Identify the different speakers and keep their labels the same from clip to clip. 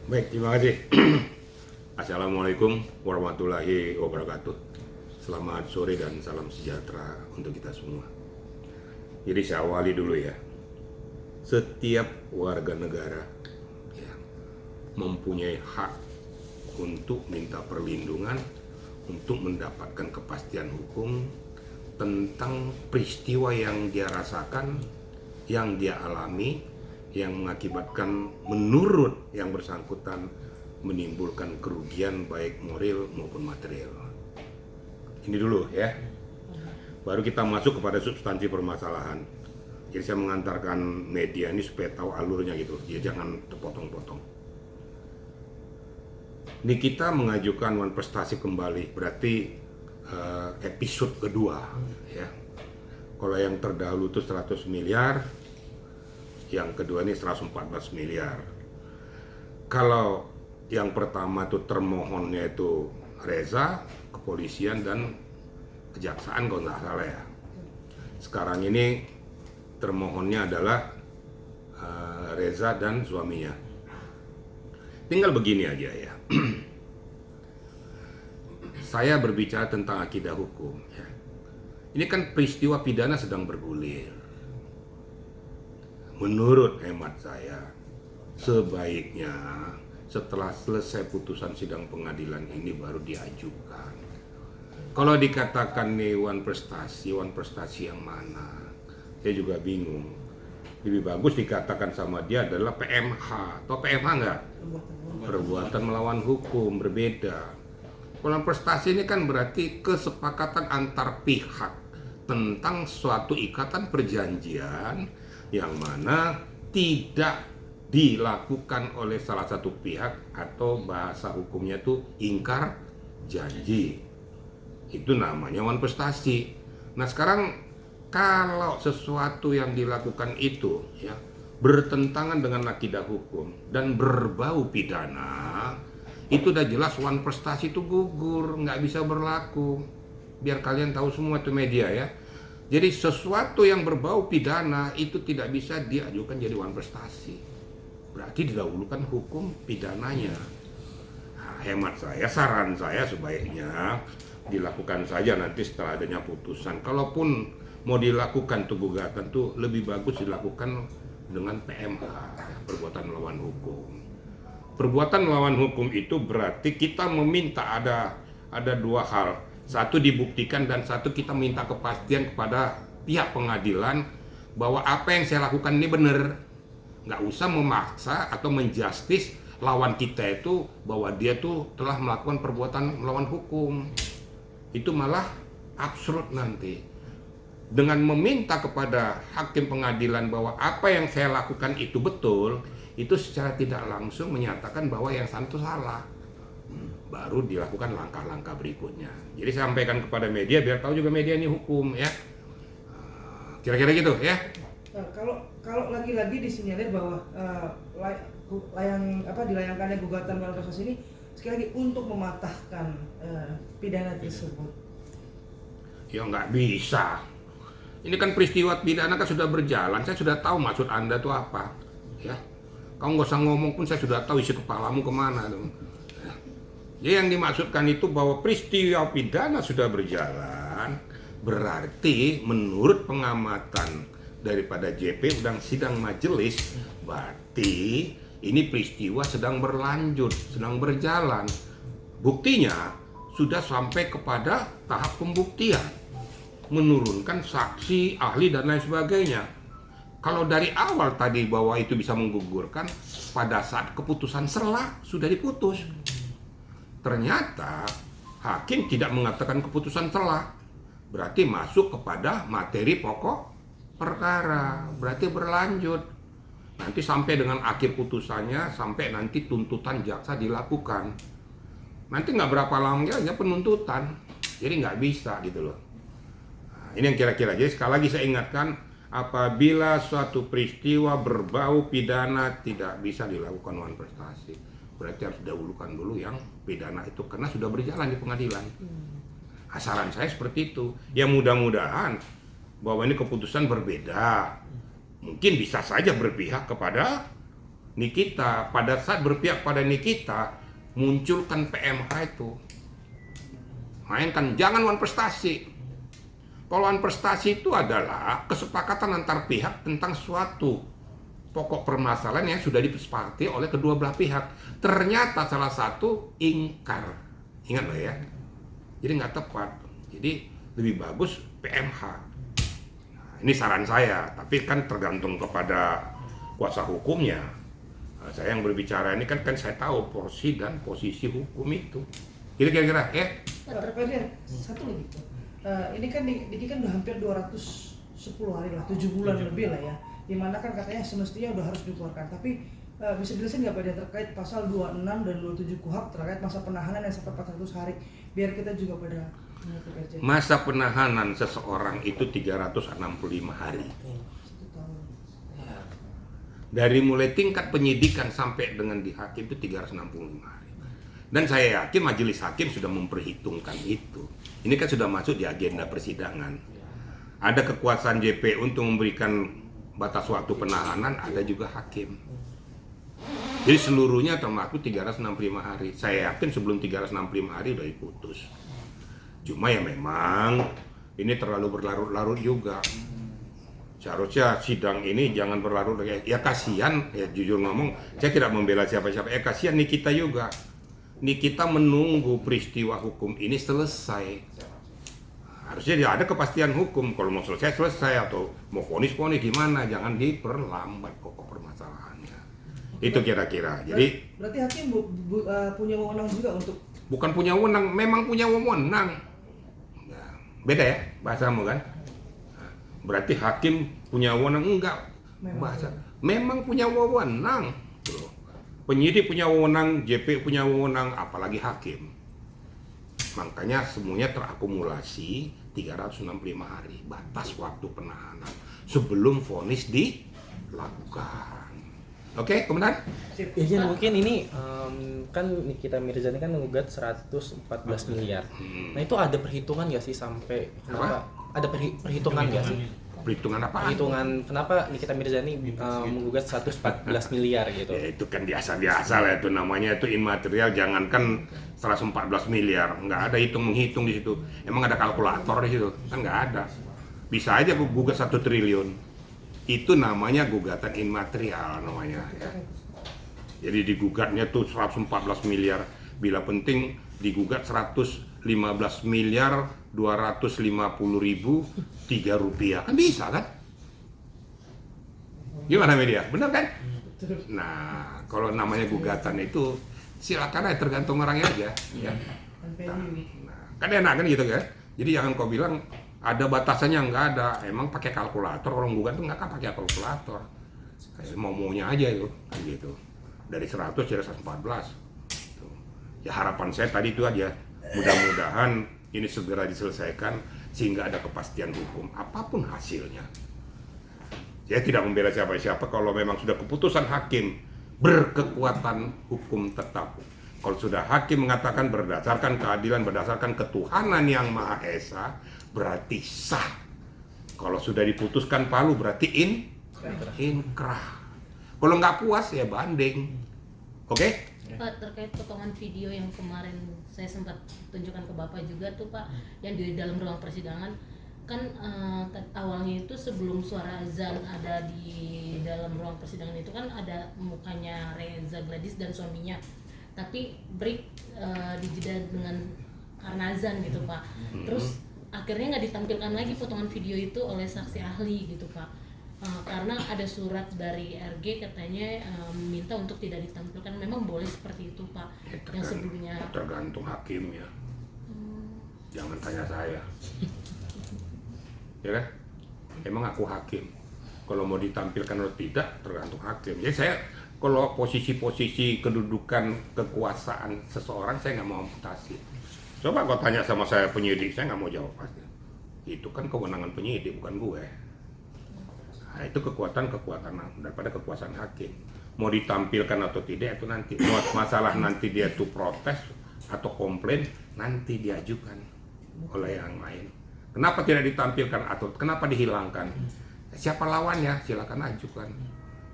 Speaker 1: Baik, terima kasih. Assalamualaikum warahmatullahi wabarakatuh. Selamat sore dan salam sejahtera untuk kita semua. Jadi saya awali dulu ya. Setiap warga negara ya, mempunyai hak untuk minta perlindungan, untuk mendapatkan kepastian hukum tentang peristiwa yang dia rasakan, yang dia alami, yang mengakibatkan menurut yang bersangkutan menimbulkan kerugian baik moral maupun material. Ini dulu ya. Baru kita masuk kepada substansi permasalahan. Jadi saya mengantarkan media ini supaya tahu alurnya gitu. Ya jangan terpotong-potong. Ini kita mengajukan manifestasi kembali, berarti episode kedua ya. Kalau yang terdahulu itu 100 miliar, yang kedua ini 114 miliar. Kalau yang pertama itu termohonnya itu Reza, kepolisian dan kejaksaan kalau nggak salah ya. Sekarang ini termohonnya adalah Reza dan suaminya. Tinggal begini aja ya. Saya berbicara tentang akidah hukum ya. Ini kan peristiwa pidana sedang bergulir. Menurut hemat saya, sebaiknya setelah selesai putusan sidang pengadilan ini baru diajukan. Kalau dikatakan nih wan prestasi yang mana? Saya juga bingung. Lebih bagus dikatakan sama dia adalah PMH. Atau PMH enggak? Perbuatan melawan hukum, berbeda. Kalau prestasi ini kan berarti kesepakatan antar pihak tentang suatu ikatan perjanjian yang mana tidak dilakukan oleh salah satu pihak atau bahasa hukumnya itu ingkar janji. Itu namanya manifestasi. Nah sekarang kalau sesuatu yang dilakukan itu ya bertentangan dengan akidah hukum dan berbau pidana, itu udah jelas manifestasi itu gugur, nggak bisa berlaku. Biar kalian tahu semua itu media ya. Jadi sesuatu yang berbau pidana itu tidak bisa diajukan jadi manifestasi. Berarti didahulukan hukum pidananya. Nah, hemat saya, saran saya sebaiknya dilakukan saja nanti setelah adanya putusan. Kalaupun mau dilakukan tuh gugatan tuh lebih bagus dilakukan dengan PMH, perbuatan melawan hukum. Perbuatan melawan hukum itu berarti kita meminta ada dua hal. Satu dibuktikan dan satu kita minta kepastian kepada pihak pengadilan bahwa apa yang saya lakukan ini benar. Nggak usah memaksa atau menjustis lawan kita itu bahwa dia tuh telah melakukan perbuatan melawan hukum. Itu malah absurd nanti. Dengan meminta kepada hakim pengadilan bahwa apa yang saya lakukan itu betul, itu secara tidak langsung menyatakan bahwa yang itu salah. Baru dilakukan langkah-langkah berikutnya. Jadi saya sampaikan kepada media biar tahu juga media ini hukum ya. Kira-kira gitu ya.
Speaker 2: Nah, kalau lagi-lagi disinyalir bahwa dilayangkannya gugatan dalam kasus ini sekali lagi untuk mematahkan pidana tersebut.
Speaker 1: Ya nggak bisa. Ini kan peristiwa pidana kan sudah berjalan. Saya sudah tahu maksud Anda itu apa. Ya. Kamu nggak usah ngomong pun saya sudah tahu isi kepalamu kemana tuh. Ya, yang dimaksudkan itu bahwa peristiwa pidana sudah berjalan, berarti menurut pengamatan daripada JP undang sidang majelis, berarti ini peristiwa sedang berlanjut, sedang berjalan. Buktinya sudah sampai kepada tahap pembuktian, menurunkan saksi, ahli dan lain sebagainya. Kalau dari awal tadi bahwa itu bisa menggugurkan, pada saat keputusan selah sudah diputus. Ternyata hakim tidak mengatakan keputusan selah, berarti masuk kepada materi pokok perkara, berarti berlanjut. Nanti sampai dengan akhir putusannya, sampai nanti tuntutan jaksa dilakukan. Nanti nggak berapa lama aja penuntutan, jadi nggak bisa gitu loh. Nah, ini yang kira-kira. Jadi sekali lagi saya ingatkan, apabila suatu peristiwa berbau pidana tidak bisa dilakukan manifestasi. Berarti harus didahulukan dulu yang pidana itu karena sudah berjalan di pengadilan. Saran saya seperti itu. Ya mudah-mudahan bahwa ini keputusan berbeda. Mungkin bisa saja berpihak kepada Nikita pada saat berpihak pada Nikita munculkan PMH itu. Mainkan, jangan wan prestasi. Kalau wan prestasi itu adalah kesepakatan antar pihak tentang suatu pokok permasalahan yang sudah disepakati oleh kedua belah pihak. Ternyata salah satu ingkar. Ingat loh ya. Jadi nggak tepat. Jadi lebih bagus PMH. Nah, ini saran saya, tapi kan tergantung kepada kuasa hukumnya. Nah, saya yang berbicara ini kan saya tahu porsi dan posisi hukum itu. Jadi kira-kira
Speaker 2: Pak Ferdian, satu lagi. Ini kan Diki kan udah hampir 210 hari lah, 7 bulan lebih lah ya. Dimana kan katanya semestinya udah harus dikeluarkan. Tapi bisa dijelasin nggak Pak Dian terkait pasal 26 dan 27 KUHP terkait masa penahanan yang sampai 400 hari, biar kita juga pada mengerti.
Speaker 1: masa penahanan seseorang itu 365 hari.
Speaker 2: 1 tahun.
Speaker 1: Dari mulai tingkat penyidikan sampai dengan di hakim itu 365 hari. Dan saya yakin majelis hakim sudah memperhitungkan itu. Ini kan sudah masuk di agenda persidangan. Ada kekuasaan JP untuk memberikan batas waktu penahanan, ada juga hakim. Jadi seluruhnya termasuk 365 hari. Saya yakin sebelum 365 hari udah diputus. Cuma ya memang ini terlalu berlarut-larut juga. Seharusnya sidang ini jangan berlarut-larut. Ya kasihan, ya jujur ngomong, saya tidak membela siapa-siapa. Kasihan Nikita juga. Nikita menunggu peristiwa hukum ini selesai. Harusnya dia ada kepastian hukum. Kalau mau selesai atau mau vonis gimana, jangan diperlambat pokok permasalahannya. Itu kira-kira. Jadi
Speaker 2: berarti hakim punya wewenang juga untuk
Speaker 1: bukan punya wewenang, memang punya wewenang. Ya, beda ya bahasamu kan? Berarti hakim punya wewenang enggak? Bahasa memang punya wewenang. Penyidik punya wewenang, JP punya wewenang, apalagi hakim. Makanya semuanya terakumulasi 365 hari batas waktu penahanan sebelum vonis dilakukan. Oke, kemudian?
Speaker 3: Izin mungkin ini kan Nikita Mirzani kan menggugat 114 miliar. Nah itu ada perhitungan nggak sih sampai kenapa? Ada perhitungan nggak sih?
Speaker 1: Perhitungan apa?
Speaker 3: Perhitungan kenapa Nikita Mirzani menggugat 114 miliar gitu?
Speaker 1: Ya itu kan biasa-biasa lah, itu namanya itu immaterial, jangankan 114 miliar, nggak ada menghitung di situ. Emang ada kalkulator di situ? Kan nggak ada. Bisa aja gugat 1 triliun. Itu namanya gugatan immaterial namanya ya. Jadi digugatnya tuh 114 miliar, bila penting digugat 115 miliar 250.000 3 rupiah, kan bisa kan? Gimana media? Benar kan? Nah, kalau namanya gugatan itu silakan aja, tergantung orangnya aja ya. Nah, kan enak kan gitu kan? Jadi jangan kau bilang ada batasannya, nggak ada. Emang pakai kalkulator, orang gugat tuh nggak kan pakai kalkulator. Mau-maunya aja itu, kan gitu. Dari 100 jadi 114. Tuh. Ya harapan saya tadi itu aja. Mudah-mudahan ini segera diselesaikan sehingga ada kepastian hukum apapun hasilnya. Saya tidak membela siapa-siapa, kalau memang sudah keputusan hakim berkekuatan hukum tetap. Kalau sudah hakim mengatakan berdasarkan keadilan, berdasarkan ketuhanan yang Maha Esa, berarti sah. Kalau sudah diputuskan palu berarti inkrah. Kalau nggak puas ya banding. Oke?
Speaker 4: Pak, terkait potongan video yang kemarin saya sempat tunjukkan ke Bapak juga tuh Pak, yang di dalam ruang persidangan kan awalnya itu sebelum suara azan ada di dalam ruang persidangan itu kan ada mukanya Reza Gladys dan suaminya, tapi break dijeda dengan karena azan gitu Pak. Terus akhirnya nggak ditampilkan lagi potongan video itu oleh saksi ahli gitu Pak. Karena ada surat dari RG katanya minta untuk tidak ditampilkan. Memang boleh seperti itu Pak?
Speaker 1: Ya,
Speaker 4: yang sebelumnya
Speaker 1: tergantung hakim ya. Jangan tanya saya. Ya kan? Emang aku hakim. Kalau mau ditampilkan atau tidak tergantung hakim. Jadi saya kalau posisi-posisi kedudukan kekuasaan seseorang saya nggak mau amputasi. Coba kau tanya sama saya penyidik, saya nggak mau jawab pasti. Itu kan kewenangan penyidik, bukan gue. Nah, itu kekuatan daripada kekuasaan hakim. Mau ditampilkan atau tidak itu nanti. Masalah nanti dia tuh protes atau komplain nanti diajukan oleh yang lain. Kenapa tidak ditampilkan atau kenapa dihilangkan? Siapa lawannya? Silakan ajukan.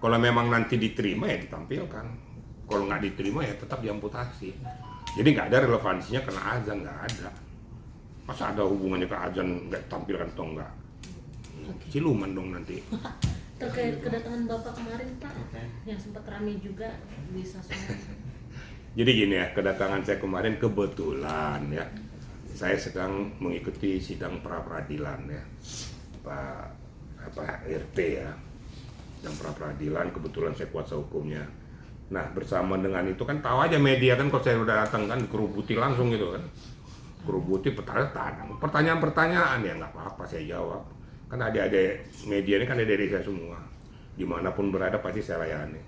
Speaker 1: Kalau memang nanti diterima ya ditampilkan. Kalau nggak diterima ya tetap diamputasi. Jadi nggak ada relevansinya kena azan, nggak ada. Masa ada hubungannya ke azan nggak tampilkan atau enggak? Siluman dong nanti.
Speaker 4: Terkait kedatangan Bapak kemarin Pak, yang sempat ramai juga di sosmed.
Speaker 1: Jadi gini ya, kedatangan saya kemarin kebetulan ya, saya sedang mengikuti sidang pra peradilan ya, Pak RT ya, sidang pra peradilan, kebetulan saya kuasa hukumnya. Nah bersama dengan itu kan tahu aja media kan kalau saya udah datang kan dikerubuti langsung gitu kan, kerubuti pertanyaan-pertanyaan ya nggak apa-apa saya jawab. Kan adik-adik media ini kan dari saya semua, dimanapun berada pasti saya layani.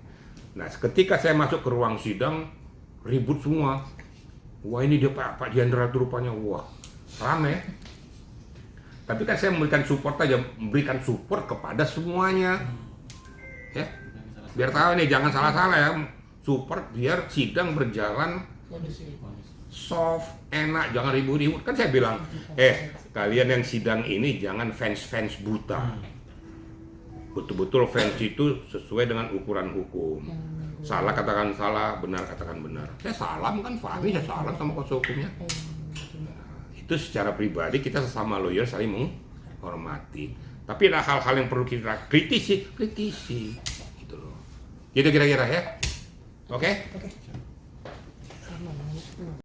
Speaker 1: Nah ketika saya masuk ke ruang sidang ribut semua, wah ini dia Pak Jenderal itu rupanya, wah rame. Tapi kan saya memberikan support aja, memberikan support kepada semuanya, ya biar tahu nih jangan salah-salah ya, support biar sidang berjalan soft, enak, jangan ribut-ribut. Kan saya bilang, kalian yang sidang ini jangan fans buta. Betul-betul fans itu sesuai dengan ukuran hukum. Salah katakan salah, benar katakan benar. Saya salam kan, Fahmi saya salam sama kuasa hukumnya. Itu secara pribadi kita sesama lawyer saling menghormati. Tapi ada hal-hal yang perlu kita kritisi gitu loh. Gitu kira-kira ya. Oke?
Speaker 2: Oke.